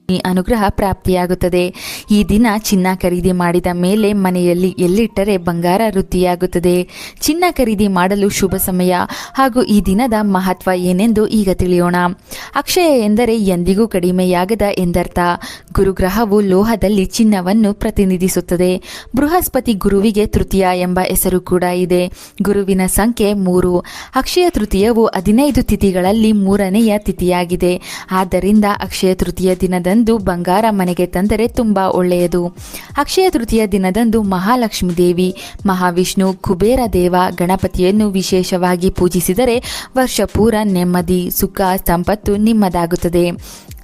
ಅನುಗ್ರಹ ಪ್ರಾಪ್ತಿಯಾಗುತ್ತದೆ. ಈ ದಿನ ಚಿನ್ನ ಖರೀದಿ ಮಾಡಿದ ಮೇಲೆ ಮನೆಯಲ್ಲಿ ಎಲ್ಲಿಟ್ಟರೆ ಬಂಗಾರ ವೃದ್ಧಿಯಾಗುತ್ತದೆ. ಚಿನ್ನ ಖರೀದಿ ಮಾಡಲು ಶುಭ ಸಮಯ ಹಾಗೂ ಈ ದಿನದ ಮಹತ್ವ ಏನೆಂದು ಈಗ ತಿಳಿಯೋಣ. ಅಕ್ಷಯ ಎಂದರೆ ಎಂದಿಗೂ ಕಡಿಮೆಯಾಗದ ಎಂದರ್ಥ. ಗುರುಗ್ರಹವು ಲೋಹದಲ್ಲಿ ಚಿನ್ನವನ್ನು ಪ್ರತಿನಿಧಿಸುತ್ತದೆ. ಬೃಹಸ್ಪತಿ ಗುರುವಿಗೆ ತೃತೀಯ ಎಂಬ ಹೆಸರು ಕೂಡ ಇದೆ. ಗುರುವಿನ ಸಂಖ್ಯೆ 3. ಅಕ್ಷಯ ತೃತೀಯವು 15 ತಿಥಿಗಳಲ್ಲಿ 3ನೆಯ ತಿಥಿಯಾಗಿದೆ. ಆದ್ದರಿಂದ ಅಕ್ಷಯ ತೃತೀಯ ದಿನದಂದು ಬಂಗಾರ ಮನೆಗೆ ತಂದರೆ ತುಂಬಾ ಒಳ್ಳೆಯದು. ಅಕ್ಷಯ ತೃತೀಯ ದಿನದಂದು ಮಹಾಲಕ್ಷ್ಮೀ ದೇವಿ, ಮಹಾವಿಷ್ಣು, ಕುಬೇರ ದೇವ, ಗಣಪತಿಯನ್ನು ವಿಶೇಷವಾಗಿ ಪೂಜಿಸಿದರೆ ವರ್ಷ ಪೂರ ನೆಮ್ಮದಿ, ಸುಖ, ಸಂಪತ್ತು ನಿಮ್ಮದಾಗುತ್ತದೆ.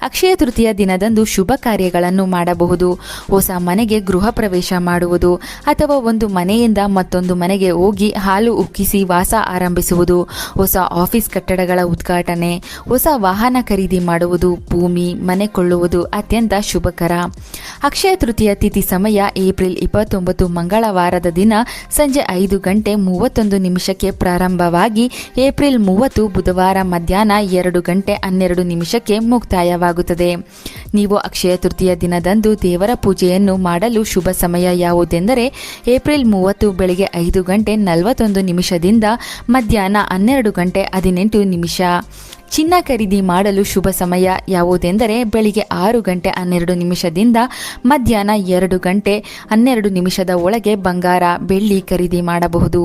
ಅಕ್ಷಯ ತೃತೀಯ ದಿನದಂದು ಶುಭ ಕಾರ್ಯಗಳನ್ನು ಮಾಡಬಹುದು. ಹೊಸ ಮನೆಗೆ ಗೃಹ ಪ್ರವೇಶ ಮಾಡುವುದು ಅಥವಾ ಒಂದು ಮನೆಯಿಂದ ಮತ್ತೊಂದು ಮನೆಗೆ ಹೋಗಿ ಹಾಲು ಉಕ್ಕಿಸಿ ವಾಸ ಆರಂಭಿಸುವುದು, ಹೊಸ ಆಫೀಸ್ ಕಟ್ಟಡಗಳ ಉದ್ಘಾಟನೆ, ಹೊಸ ವಾಹನ ಖರೀದಿ ಮಾಡುವುದು, ಭೂಮಿ, ಮನೆ ಕೊಳ್ಳುವುದು ಅತ್ಯಂತ ಶುಭಕರ. ಅಕ್ಷಯ ತೃತೀಯ ತಿಥಿ ಸಮಯ ಏಪ್ರಿಲ್ 29 ಮಂಗಳವಾರದ ದಿನ ಸಂಜೆ 5:31 ಪ್ರಾರಂಭವಾಗಿ ಏಪ್ರಿಲ್ 30 ಬುಧವಾರ ಮಧ್ಯಾಹ್ನ 2:12 ಮುಕ್ತಾಯವಾಗುತ್ತದೆ. ನೀವು ಅಕ್ಷಯ ತೃತೀಯ ದಿನದಂದು ದೇವರ ಪೂಜೆಯನ್ನು ಮಾಡಲು ಶುಭ ಸಮಯ ಯಾವುದೆಂದರೆ ಏಪ್ರಿಲ್ 30 ಬೆಳಗ್ಗೆ 5:41 ಮಧ್ಯಾಹ್ನ 12:18. ಚಿನ್ನ ಖರೀದಿ ಮಾಡಲು ಶುಭ ಸಮಯ ಯಾವುದೆಂದರೆ ಬೆಳಿಗ್ಗೆ 6:12 ಮಧ್ಯಾಹ್ನ 2:12 ಒಳಗೆ ಬಂಗಾರ, ಬೆಳ್ಳಿ ಖರೀದಿ ಮಾಡಬಹುದು.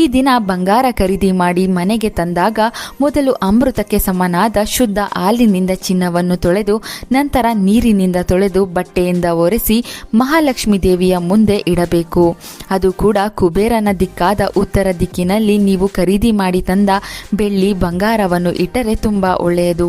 ಈ ದಿನ ಬಂಗಾರ ಖರೀದಿ ಮಾಡಿ ಮನೆಗೆ ತಂದಾಗ ಮೊದಲು ಅಮೃತಕ್ಕೆ ಸಮನಾದ ಶುದ್ಧ ಹಾಲಿನಿಂದ ಚಿನ್ನವನ್ನು ತೊಳೆದು ನಂತರ ನೀರಿನಿಂದ ತೊಳೆದು ಬಟ್ಟೆಯಿಂದ ಒರೆಸಿ ಮಹಾಲಕ್ಷ್ಮೀ ದೇವಿಯ ಮುಂದೆ ಇಡಬೇಕು. ಅದು ಕೂಡ ಕುಬೇರನ ದಿಕ್ಕಾದ ಉತ್ತರ ದಿಕ್ಕಿನಲ್ಲಿ ನೀವು ಖರೀದಿ ಮಾಡಿ ತಂದ ಬೆಳ್ಳಿ, ಬಂಗಾರವನ್ನು ಇಟ್ಟರೆ ತುಂಬಾ ಒಳ್ಳೆಯದು.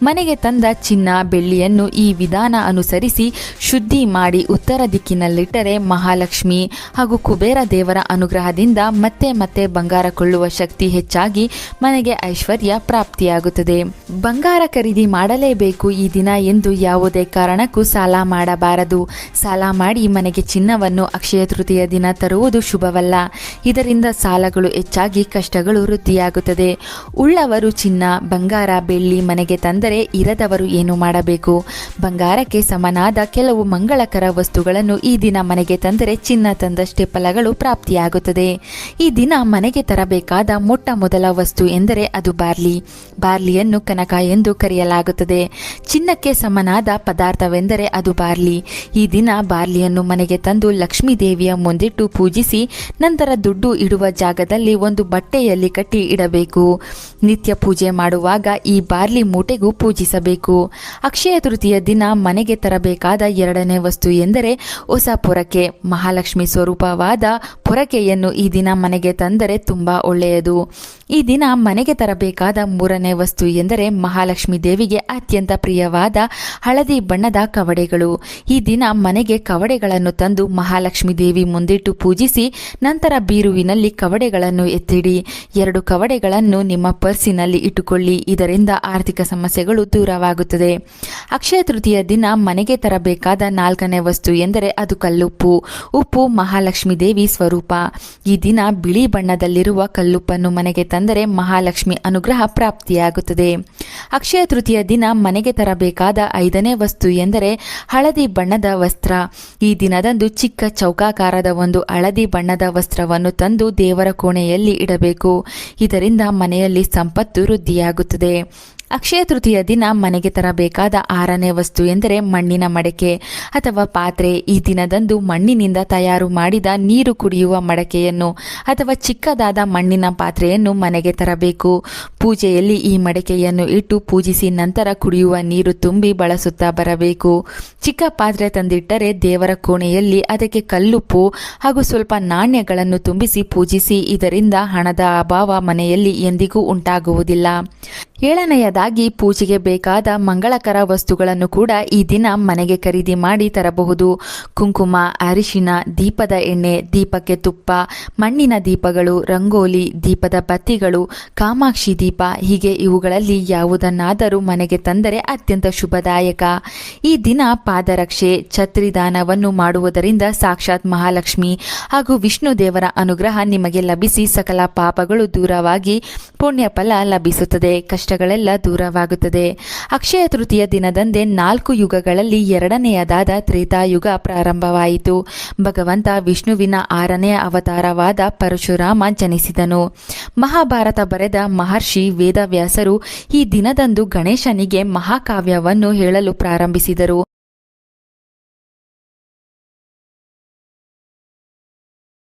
ಮನೆಗೆ ತಂದ ಚಿನ್ನ, ಬೆಳ್ಳಿಯನ್ನು ಈ ವಿಧಾನ ಅನುಸರಿಸಿ ಶುದ್ಧಿ ಮಾಡಿ ಉತ್ತರ ದಿಕ್ಕಿನಲ್ಲಿಟ್ಟರೆ ಮಹಾಲಕ್ಷ್ಮಿ ಹಾಗೂ ಕುಬೇರ ದೇವರ ಅನುಗ್ರಹದಿಂದ ಮತ್ತೆ ಮತ್ತೆ ಬಂಗಾರ ಕೊಳ್ಳುವ ಶಕ್ತಿ ಹೆಚ್ಚಾಗಿ ಮನೆಗೆ ಐಶ್ವರ್ಯ ಪ್ರಾಪ್ತಿಯಾಗುತ್ತದೆ. ಬಂಗಾರ ಖರೀದಿ ಮಾಡಲೇಬೇಕು ಈ ದಿನ ಎಂದು ಯಾವುದೇ ಕಾರಣಕ್ಕೂ ಸಾಲ ಮಾಡಬಾರದು. ಸಾಲ ಮಾಡಿ ಮನೆಗೆ ಚಿನ್ನವನ್ನು ಅಕ್ಷಯ ತೃತೀಯ ದಿನ ತರುವುದು ಶುಭವಲ್ಲ. ಇದರಿಂದ ಸಾಲಗಳು ಹೆಚ್ಚಾಗಿ ಕಷ್ಟಗಳು ವೃದ್ಧಿಯಾಗುತ್ತದೆ. ಉಳ್ಳವರು ಚಿನ್ನ, ಬಂಗಾರ, ಬೆಳ್ಳಿ ಮನೆಗೆ ತಂದರೆ ಇರದವರು ಏನು ಮಾಡಬೇಕು? ಬಂಗಾರಕ್ಕೆ ಸಮನಾದ ಕೆಲವು ಮಂಗಳಕರ ವಸ್ತುಗಳನ್ನು ಈ ದಿನ ಮನೆಗೆ ತಂದರೆ ಚಿನ್ನ ತಂದಷ್ಟೇ ಫಲಗಳು ಪ್ರಾಪ್ತಿಯಾಗುತ್ತದೆ. ಈ ದಿನ ಮನೆಗೆ ತರಬೇಕಾದ ಮೊಟ್ಟ ಮೊದಲ ವಸ್ತು ಎಂದರೆ ಅದು ಬಾರ್ಲಿ. ಬಾರ್ಲಿಯನ್ನು ಕನಕ ಎಂದು ಕರೆಯಲಾಗುತ್ತದೆ. ಚಿನ್ನಕ್ಕೆ ಸಮನಾದ ಪದಾರ್ಥವೆಂದರೆ ಅದು ಬಾರ್ಲಿ. ಈ ದಿನ ಬಾರ್ಲಿಯನ್ನು ಮನೆಗೆ ತಂದು ಲಕ್ಷ್ಮೀ ದೇವಿಯ ಮುಂದಿಟ್ಟು ಪೂಜಿಸಿ ನಂತರ ದುಡ್ಡು ಇಡುವ ಜಾಗದಲ್ಲಿ ಒಂದು ಬಟ್ಟೆಯಲ್ಲಿ ಕಟ್ಟಿ ಇಡಬೇಕು. ನಿತ್ಯ ಪೂಜೆ ಮಾಡುವಾಗ ಈ ಬಾರ್ಲಿ ಮೂಟೆಗೂ ಪೂಜಿಸಬೇಕು. ಅಕ್ಷಯ ತೃತೀಯ ದಿನ ಮನೆಗೆ ತರಬೇಕಾದ 2ನೇ ವಸ್ತು ಎಂದರೆ ಹೊಸ ಪೊರಕೆ. ಮಹಾಲಕ್ಷ್ಮಿ ಸ್ವರೂಪವಾದ ಪೊರಕೆಯನ್ನು ಈ ದಿನ ಮನೆಗೆ ತಂದರೆ ತುಂಬಾ ಒಳ್ಳೆಯದು. ಈ ದಿನ ಮನೆಗೆ ತರಬೇಕಾದ 3ನೇ ವಸ್ತು ಎಂದರೆ ಮಹಾಲಕ್ಷ್ಮಿ ದೇವಿಗೆ ಅತ್ಯಂತ ಪ್ರಿಯವಾದ ಹಳದಿ ಬಣ್ಣದ ಕವಡೆಗಳು. ಈ ದಿನ ಮನೆಗೆ ಕವಡೆಗಳನ್ನು ತಂದು ಮಹಾಲಕ್ಷ್ಮಿ ದೇವಿ ಮುಂದಿಟ್ಟು ಪೂಜಿಸಿ ನಂತರ ಬೀರುವಿನಲ್ಲಿ ಕವಡೆಗಳನ್ನು ಎತ್ತಿಡಿ. 2 ಕವಡೆಗಳನ್ನು ನಿಮ್ಮ ಪರ್ಸಿನಲ್ಲಿ ಇಟ್ಟುಕೊಳ್ಳಿ. ಇದರಿಂದ ಆರ್ಥಿಕ ಸಮಸ್ಯೆಗಳು ದೂರವಾಗುತ್ತದೆ. ಅಕ್ಷಯ ತೃತೀಯ ದಿನ ಮನೆಗೆ ತರಬೇಕಾದ 4ನೇ ವಸ್ತು ಎಂದರೆ ಅದು ಕಲ್ಲುಪ್ಪು. ಉಪ್ಪು ಮಹಾಲಕ್ಷ್ಮಿ ದೇವಿ ಸ್ವರೂಪ. ಈ ದಿನ ಬಿಳಿ ಬಣ್ಣದಲ್ಲಿರುವ ಕಲ್ಲುಪ್ಪನ್ನು ಮನೆಗೆ ತಂದರೆ ಮಹಾಲಕ್ಷ್ಮಿ ಅನುಗ್ರಹ ಪ್ರಾಪ್ತಿಯಾಗುತ್ತದೆ. ಅಕ್ಷಯ ತೃತೀಯ ದಿನ ಮನೆಗೆ ತರಬೇಕಾದ 5ನೇ ವಸ್ತು ಎಂದರೆ ಹಳದಿ ಬಣ್ಣದ ವಸ್ತ್ರ. ಈ ದಿನದಂದು ಚಿಕ್ಕ ಚೌಕಾಕಾರದ ಒಂದು ಹಳದಿ ಬಣ್ಣದ ವಸ್ತ್ರವನ್ನು ತಂದು ದೇವರ ಕೋಣೆಯಲ್ಲಿ ಇಡಬೇಕು. ಇದರಿಂದ ಮನೆಯಲ್ಲಿ ಸಂಪತ್ತು ವೃದ್ಧಿಯಾಗುತ್ತದೆ. ಅಕ್ಷಯ ತೃತೀಯ ದಿನ ಮನೆಗೆ ತರಬೇಕಾದ 6ನೇ ವಸ್ತು ಎಂದರೆ ಮಣ್ಣಿನ ಮಡಕೆ ಅಥವಾ ಪಾತ್ರೆ. ಈ ದಿನದಂದು ಮಣ್ಣಿನಿಂದ ತಯಾರು ಮಾಡಿದ ನೀರು ಕುಡಿಯುವ ಮಡಕೆಯನ್ನು ಅಥವಾ ಚಿಕ್ಕದಾದ ಮಣ್ಣಿನ ಪಾತ್ರೆಯನ್ನು ಮನೆಗೆ ತರಬೇಕು. ಪೂಜೆಯಲ್ಲಿ ಈ ಮಡಕೆಯನ್ನು ಇಟ್ಟು ಪೂಜಿಸಿ ನಂತರ ಕುಡಿಯುವ ನೀರು ತುಂಬಿ ಬಳಸುತ್ತಾ ಬರಬೇಕು. ಚಿಕ್ಕ ಪಾತ್ರೆ ತಂದಿಟ್ಟರೆ ದೇವರ ಕೋಣೆಯಲ್ಲಿ ಅದಕ್ಕೆ ಕಲ್ಲುಪ್ಪು ಹಾಗೂ ಸ್ವಲ್ಪ ನಾಣ್ಯಗಳನ್ನು ತುಂಬಿಸಿ ಪೂಜಿಸಿ. ಇದರಿಂದ ಹಣದ ಅಭಾವ ಮನೆಯಲ್ಲಿ ಎಂದಿಗೂ ಉಂಟಾಗುವುದಿಲ್ಲ. 7ನೇಯದಾಗಿ ಪೂಜೆಗೆ ಬೇಕಾದ ಮಂಗಳಕರ ವಸ್ತುಗಳನ್ನು ಕೂಡ ಈ ದಿನ ಮನೆಗೆ ಖರೀದಿ ಮಾಡಿ ತರಬಹುದು. ಕುಂಕುಮ, ಅರಿಶಿನ, ದೀಪದ ಎಣ್ಣೆ, ದೀಪಕ್ಕೆ ತುಪ್ಪ, ಮಣ್ಣಿನ ದೀಪಗಳು, ರಂಗೋಲಿ, ದೀಪದ ಬತ್ತಿಗಳು, ಕಾಮಾಕ್ಷಿ ದೀಪ ಹೀಗೆ ಇವುಗಳಲ್ಲಿ ಯಾವುದನ್ನಾದರೂ ಮನೆಗೆ ತಂದರೆ ಅತ್ಯಂತ ಶುಭದಾಯಕ. ಈ ದಿನ ಪಾದರಕ್ಷೆ, ಛತ್ರಿ ದಾನವನ್ನು ಮಾಡುವುದರಿಂದ ಸಾಕ್ಷಾತ್ ಮಹಾಲಕ್ಷ್ಮಿ ಹಾಗೂ ವಿಷ್ಣು ದೇವರ ಅನುಗ್ರಹ ನಿಮಗೆ ಲಭಿಸಿ ಸಕಲ ಪಾಪಗಳು ದೂರವಾಗಿ ಪುಣ್ಯ ಫಲ ಲಭಿಸುತ್ತದೆ. ಕಷ್ಟಗಳೆಲ್ಲ ದೂರವಾಗುತ್ತದೆ. ಅಕ್ಷಯ ತೃತೀಯ ದಿನದಂದೇ 4 ಯುಗಗಳಲ್ಲಿ ಎರಡನೆಯದಾದ ತ್ರೇತಾಯುಗ ಪ್ರಾರಂಭವಾಯಿತು. ಭಗವಂತ ವಿಷ್ಣುವಿನ 6ನೇ ಅವತಾರವಾದ ಪರಶುರಾಮ ಜನಿಸಿದನು. ಮಹಾಭಾರತ ಬರೆದ ಮಹರ್ಷಿ ವೇದವ್ಯಾಸರು ಈ ದಿನದಂದು ಗಣೇಶನಿಗೆ ಮಹಾಕಾವ್ಯವನ್ನು ಹೇಳಲು ಪ್ರಾರಂಭಿಸಿದರು.